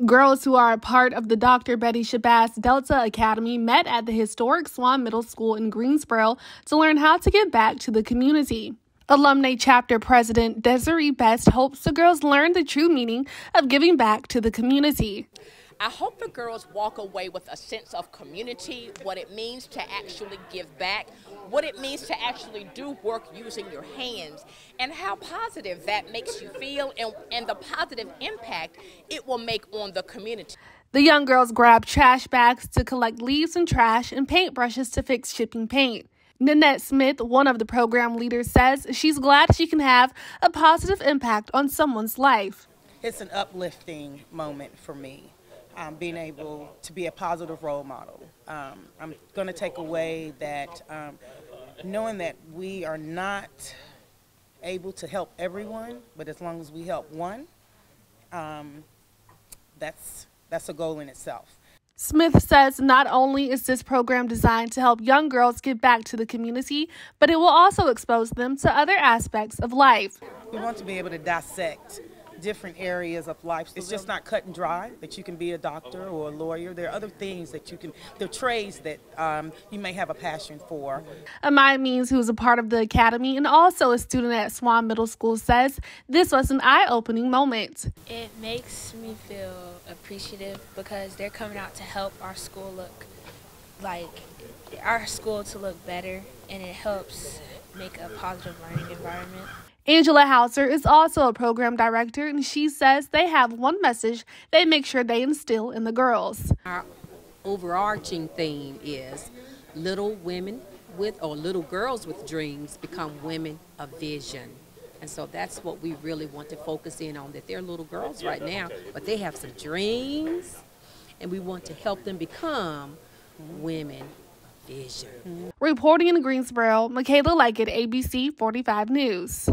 Girls who are a part of the Dr. Betty Shabazz Delta Academy met at the historic Swann Middle School in Greensboro to learn how to give back to the community. Alumnae Chapter President Desiree Best hopes the girls learn the true meaning of giving back to the community. I hope the girls walk away with a sense of community, what it means to actually give back, what it means to actually do work using your hands, and how positive that makes you feel and the positive impact it will make on the community. The young girls grabbed trash bags to collect leaves and trash and paintbrushes to fix chipping paint. Nanette Smith, one of the program leaders, says she's glad she can have a positive impact on someone's life. It's an uplifting moment for me. Being able to be a positive role model. I'm going to take away that knowing that we are not able to help everyone, but as long as we help one, that's a goal in itself. Smith says not only is this program designed to help young girls give back to the community, but it will also expose them to other aspects of life. We want to be able to dissect different areas of life. It's just not cut and dry that you can be a doctor or a lawyer. There are other things that you can, there are trades that you may have a passion for. Amaya Means, who is a part of the academy and also a student at Swann Middle School, says this was an eye-opening moment. It makes me feel appreciative because they're coming out to help our school look better, and it helps make a positive learning environment. Angela Hauser is also a program director, and she says they have one message they make sure they instill in the girls. Our overarching theme is little girls with dreams become women of vision. And so that's what we really want to focus in on, that they're little girls right now, but they have some dreams, and we want to help them become women of vision. Reporting in Greensboro, Michaela, Leggett, ABC 45 News.